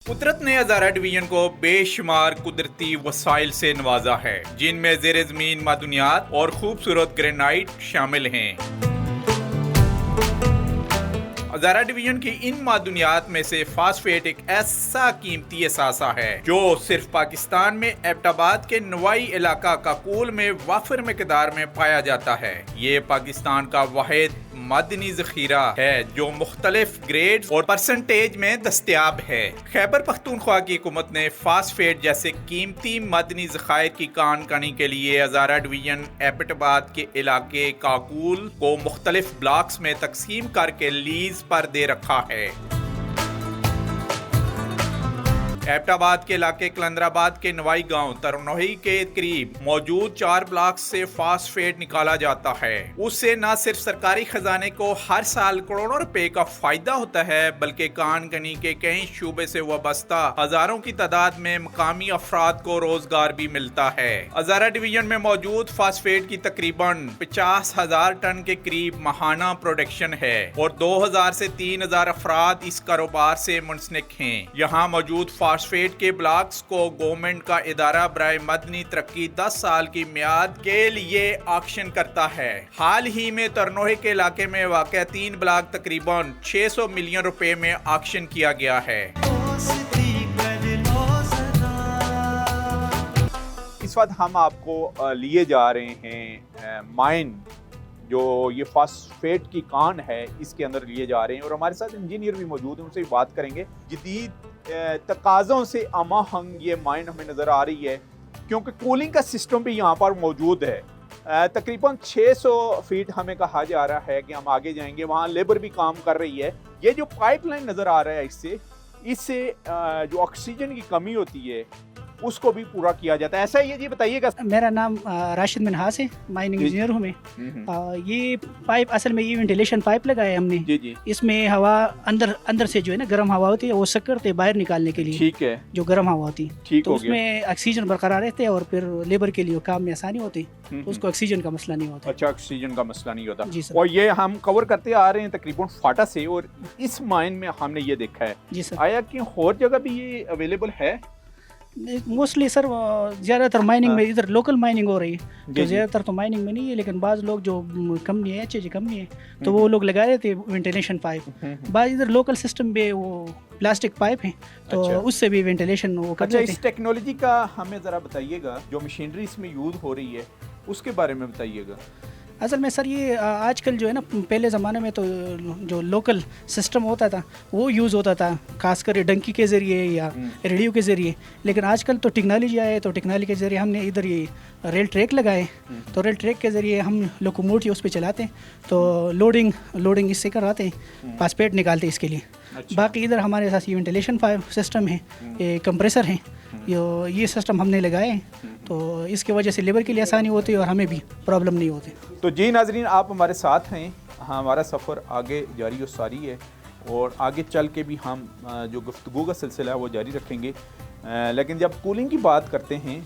कुदरत ने हज़ारा डिवीजन को बेशुमार कुदरती वसाइल से नवाजा है, जिनमें ज़ेरे ज़मीन मादनियात और खूबसूरत ग्रेनाइट शामिल हैं। हज़ारा डिवीजन की इन मादनियात में से फास्फेट एक ऐसा कीमती असासा है जो सिर्फ पाकिस्तान में एबटाबाद के नवाई इलाका काकूल में वाफिर मिकदार में पाया जाता है। ये पाकिस्तान का वाहिद मादनी जखीरा है जो मुख्तलिफ ग्रेड और परसेंटेज में दस्तयाब है। खैबर पख्तूनख्वा की हुकूमत ने फास्फेट जैसे कीमती मादनी ज़खायर की कान कानी के लिए हज़ारा डिवीजन एबटाबाद के इलाके काकूल को मुख्तलिफ ब्लॉक्स में तकसीम करके लीज पर दे रखा है। एबटाबाद के इलाके कलंदराबाद के नवाई गांव तरनोही के करीब मौजूद 4 ब्लॉक से फास्फेट निकाला जाता है। उससे न सिर्फ सरकारी खजाने को हर साल करोड़ों रुपए का फायदा होता है, बल्कि कान कनी के कई शूबे से वाबस्ता हजारों की तादाद में मकामी अफराद को रोजगार भी मिलता है। हज़ारा डिवीजन में मौजूद फास्फेट की तकरीबन 50,000 टन के करीब माहाना प्रोडक्शन है और 2,000 से 3,000 अफराद इस कारोबार से मुंसलिक हैं। यहाँ मौजूद फास्फेट के ब्लॉक्स को गवर्नमेंट का इदारा बराए मदनी तरक्की 10 साल की मियाद के लिए ऑक्शन करता है। हाल ही में तरनोही के इलाके में वाक़या 3 ब्लॉक तकरीबन 600 मिलियन रुपए में ऑक्शन किया गया है। इस वक्त हम आपको लिए जा रहे हैं माइन, जो ये फास्फेट की कान है, इसके अंदर लिए जा रहे हैं और हमारे साथ इंजीनियर भी मौजूद हैं, उनसे भी बात करेंगे। जदीद तकाज़ों से अमाहंग ये माइन हमें नज़र आ रही है क्योंकि कूलिंग का सिस्टम भी यहाँ पर मौजूद है। तकरीबन 600 फीट हमें कहा जा रहा है कि हम आगे जाएंगे, वहाँ लेबर भी काम कर रही है। ये जो पाइपलाइन नज़र आ रहा है इससे जो ऑक्सीजन की कमी होती है उसको भी पूरा किया जाता है, ऐसा ही है जी? बताइएगा। मेरा नाम राशिद मिनहास है, माइनिंग इंजीनियर हूँ मैं। ये पाइप असल में ये वेंटिलेशन पाइप लगाया है हमने। जी। इसमें हवा अंदर से जो है ना गर्म हवा होती है वो सक करते बाहर निकालने के लिए। ठीक है। जो गर्म हवा होती है ठीक तो हो उसमें ऑक्सीजन बरकरार रहते हैं और फिर लेबर के लिए काम में आसानी होती है, तो उसको ऑक्सीजन का मसला नहीं होता। अच्छा, ऑक्सीजन का मसला नहीं होता जी सर। और ये हम कवर करते आ रहे हैं तकरीबन फाटा से, और इस माइन में हमने ये देखा है। जी सर। आया कि और जगह भी ये अवेलेबल है? मोस्टली सर ज़्यादातर माइनिंग में इधर लोकल माइनिंग हो रही है, तो जी। ज़्यादातर तो माइनिंग में नहीं है, लेकिन बाज़ लोग जो कंपनी है अच्छी कंपनी है तो वो लोग लगा रहे थे वेंटिलेशन पाइप। बाज़ इधर लोकल सिस्टम पे वो प्लास्टिक पाइप है तो अच्छा। उससे भी वेंटिलेशन वो कर अच्छा, देते इस टेक्नोलॉजी का हमें ज़रा बताइएगा, जो मशीनरी इसमें यूज़ हो रही है उसके बारे में बताइएगा। असल में सर ये आजकल जो है ना, पहले ज़माने में तो जो लोकल सिस्टम होता था वो यूज़ होता था, खासकर डंकी के ज़रिए या रेडियो के ज़रिए, लेकिन आजकल तो टेक्नोलॉजी आए तो टेक्नोलॉजी के ज़रिए हमने इधर ये रेल ट्रैक लगाए, तो रेल ट्रैक के ज़रिए हम लोकोमोटिव उस पर चलाते हैं, तो लोडिंग इससे कराते हैं, फास्फेट निकालते हैं इसके लिए। अच्छा। बाकी इधर हमारे साथ ये वेंटिलेशन पाइप सिस्टम है, ये कंप्रेसर है, ये सिस्टम हमने लगाए हैं, तो इसकी वजह से लेबर के लिए आसानी होती है और हमें भी प्रॉब्लम नहीं होती। तो जी नाजरीन, आप हमारे साथ हैं, हमारा सफ़र आगे जारी और सारी है और आगे चल के भी हम जो गुफ्तगू का सिलसिला है वो जारी रखेंगे। लेकिन जब कूलिंग की बात करते हैं,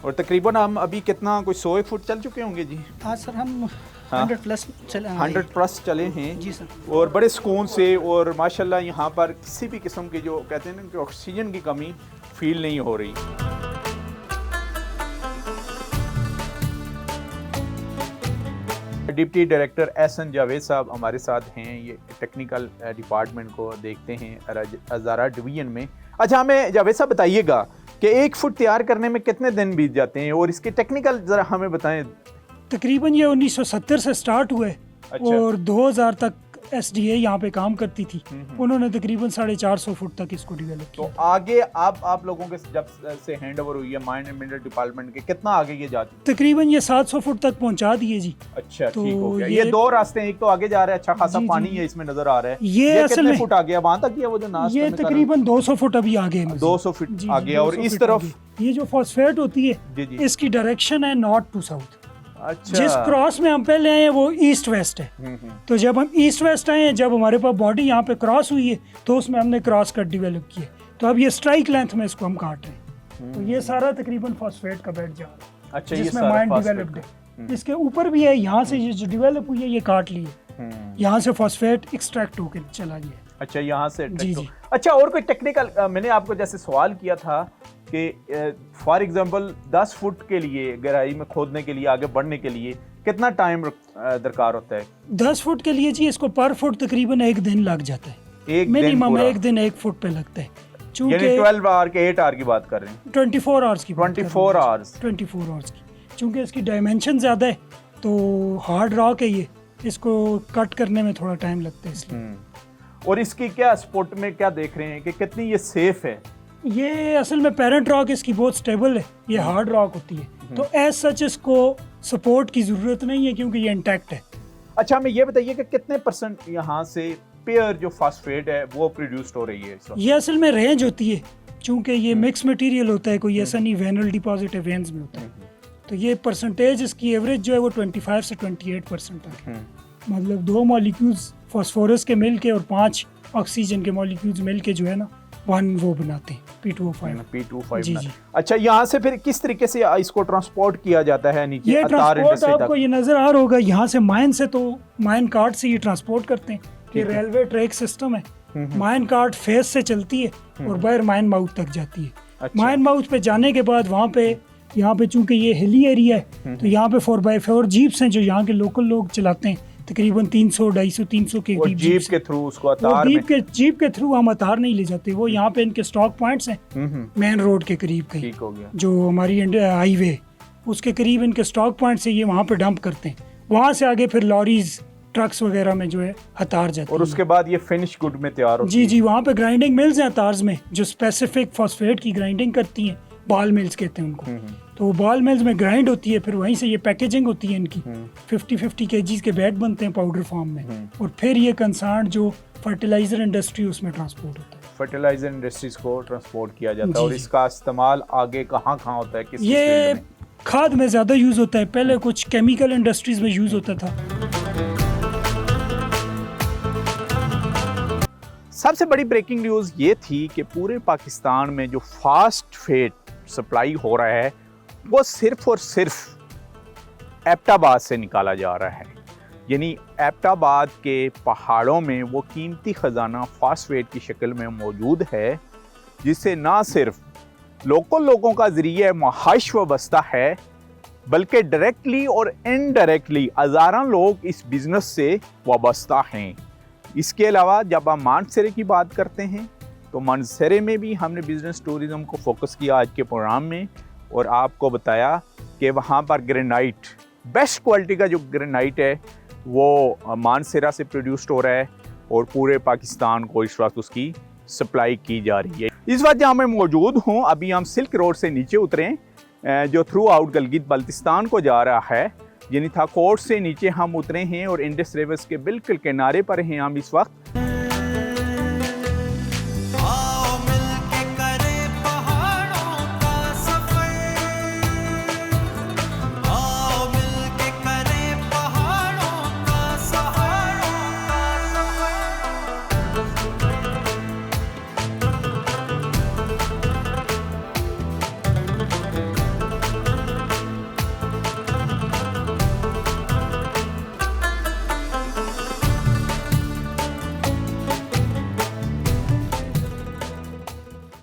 और तकरीबन हम अभी कितना कोई 100 फुट चल चुके होंगे जी? हाँ सर, हम 100 प्लस चले हैं जी सर, और बड़े सुकून से, और माशाल्लाह यहाँ पर किसी भी किस्म की जो कहते हैं ना कि ऑक्सीजन की कमी फील नहीं हो रही। डिप्टी डायरेक्टर एहसन जावेद साहब हमारे साथ हैं, ये टेक्निकल डिपार्टमेंट को देखते हैं हज़ारा डिवीजन में। अच्छा, हमें जावेद साहब बताइएगा कि 1 फुट तैयार करने में कितने दिन बीत जाते हैं, और इसके टेक्निकल ज़रा हमें बताएं। तकरीबन ये 1970 से स्टार्ट हुए। अच्छा। और 2000 तक SDA यहाँ पे काम करती थी, उन्होंने तकरीबन 450 फुट तक इसको डेवलप तो किया। आगे आप लोगों के जब से हैंड ओवर हुई है माइन एंड मिनरल डिपार्टमेंट के, कितना आगे ये जाती है? तकरीबन ये 700 फुट तक पहुँचा दिए जी। अच्छा, तो ठीक हो गया। ये ये 2 रास्ते हैं, एक तो आगे जा रहा है, अच्छा खासा जी, पानी जी। है इसमें नजर आ रहा है। ये असल कितने में फुट आ गया वहां तक? ये वो जो नाश्ता ये में कर- तकरीबन 200 फुट अभी आगे है। 200 फीट जी, आ जी, गया। और 200 इस फीट तरफ आगे। ये जो फॉस्फेट होती है, जी जी। इसकी डायरेक्शन है नॉर्थ टू साउथ। अच्छा। जिस क्रॉस में हम पहले आए हैं वो ईस्ट वेस्ट है। तो जब हम ईस्ट वेस्ट आए हैं, जब हमारे पास बॉडी यहाँ पे क्रॉस हुई है तो उसमें हमने क्रॉस कट डेवलप किया, तो अब ये स्ट्राइक लेंथ में इसको हम काट रहे हैं। तो ये सारा तकरीबन फॉस्फेट का बेड जा रहा है, अच्छा, ये जिसमें सारा माइन phosphate डेवलप्ड का। है। इसके ऊपर भी है, यहाँ से ये जो डेवलप हुई है ये काट ली है, यहाँ से फॉस्फेट एक्सट्रैक्ट होकर चला गया। अच्छा, यहाँ से जी जी। अच्छा, और कोई टेक्निकल मैंने आपको जैसे सवाल किया था कि फॉर एग्जांपल 10 फुट के लिए गहराई में खोदने के लिए, आगे बढ़ने के लिए कितना टाइम दरकार होता है? 10 फुट के लिए जी इसको पर फुट तकरीबन 1 दिन लग जाता है, एक दिन मिनिमम पूरा? 1 दिन 1 फुट पे लगता है, यानी चूंकि 12 आवर के 8 आवर की बात कर रहे हैं? 24 आवर्स की 24 आवर्स 24 आवर्स की, चूंकि इसकी डायमेंशन ज़्यादा है तो हार्ड रॉक है ये, इसको कट करने में थोड़ा टाइम लगता है इसलिए। और इसकी क्या सपोर्ट में क्या देख रहे हैं कि कितनी ये सेफ है? ये असल में पेरेंट रॉक इसकी बहुत स्टेबल है, ये हार्ड रॉक होती है, तो एज सच इसको सपोर्ट की ज़रूरत नहीं है क्योंकि ये इंटैक्ट है। अच्छा, हमें ये बताइए कि कितने % यहाँ से पेयर जो फास्फेट है वो प्रोड्यूस्ड हो रही है इस वक्त? ये असल में रेंज होती है, चूंकि ये मिक्स मटेरियल होता है, कोई ऐसा नहीं वेनल डिपॉजिट है, वेन्स में होता है, तो ये परसेंटेज इसकी एवरेज जो है वो 25 से 28% तक है। मतलब 2 मॉलिक्यूल्स फास्फोरस के मिल के और 5 ऑक्सीजन के मॉलिक्यूल्स मिल के जो है ना 1 वो बनाते हैं P2O5। P2O5 जी जी। अच्छा, यहाँ से फिर किस तरीके से इसको ट्रांसपोर्ट किया जाता है नीचे ये अतार ट्रांसपोर्ट इंडस्ट्री आपको तक? ये नजर आ रहा होगा, यहाँ से माइन से तो माइन कार्ट से ये ट्रांसपोर्ट करते हैं, ये रेलवे ट्रैक सिस्टम है, माइन कार्ट फेस से चलती है और बाहर माइन माउथ तक जाती है। अच्छा। माइन माउथ पे जाने के बाद वहाँ पे यहाँ पे चूंकि ये हिली एरिया है तो यहाँ पे 4x4 जीप्स हैं जो यहाँ के लोकल लोग चलाते हैं, तकरीबन 300, 250, 300 के वो करीब जीप जीप्स के थ्रू उसको वो अतार में? जीप के थ्रू हम अतार नहीं ले जाते, वो यहाँ पे इनके स्टॉक पॉइंट्स हैं मेन रोड के करीब कहीं, ठीक हो गया। जो हमारी हाईवे उसके करीब इनके स्टॉक पॉइंट से ये वहाँ पे डंप करते हैं, वहाँ से आगे फिर लॉरीज ट्रक्स वगैरह में जो है अतार जाती और है। उसके बाद ये फिनिश गुड में तैयार होती जी है? जी, वहाँ पे ग्राइंडिंग मिल्स हैं अतार्स में जो स्पेसिफिक फॉस्फेट की ग्राइंडिंग करती हैं, बाल मिल्स कहते हैं उनको, तो बाल मिल्स में ग्राइंड होती है, फिर वहीं से ये पैकेजिंग होती है इनकी, 50-50 kgs के बैग बनते हैं पाउडर फॉर्म में, और फिर ये कंसर्न जो फर्टिलाइजर इंडस्ट्री उसमें ट्रांसपोर्ट होता है। फर्टिलाइजर इंडस्ट्रीज को ट्रांसपोर्ट किया जाता जी, है और जी। इसका इस्तेमाल आगे कहाँ कहाँ होता है, किस ये फील्ड में? खाद में ज़्यादा यूज़ होता है, पहले कुछ केमिकल इंडस्ट्रीज में यूज़ होता था। सबसे बड़ी ब्रेकिंग न्यूज़ ये थी कि पूरे पाकिस्तान में जो फास्फेट सप्लाई हो रहा है वो सिर्फ और सिर्फ एबटाबाद से निकाला जा रहा है। यानी एबटाबाद के पहाड़ों में वो कीमती ख़जाना फास्फेट की शक्ल में मौजूद है, जिससे ना सिर्फ लोकल लोगों का ज़रिया माहाइश वाबस्ता है, बल्कि डायरेक्टली और इनडायरेक्टली हज़ारों लोग इस बिज़नेस से वाबस्ता हैं। इसके अलावा जब हम मानसरे की बात करते हैं तो मानसरे में भी हमने बिज़नेस टूरिज़म को फोकस किया आज के प्रोग्राम में, और आपको बताया कि वहाँ पर ग्रेनाइट, बेस्ट क्वालिटी का जो ग्रेनाइट है वो मानसरा से प्रोड्यूस्ड हो रहा है और पूरे पाकिस्तान को इस वक्त उसकी सप्लाई की जा रही है। इस वक्त जहाँ मैं मौजूद हूँ, अभी हम सिल्क रोड से नीचे उतरे जो थ्रू आउट गलगित बल्तिस्तान को जा रहा है, यानी था कोर्ट से नीचे हम उतरे हैं और इंडस रिवर्स के बिल्कुल किनारे पर हैं हम इस वक्त।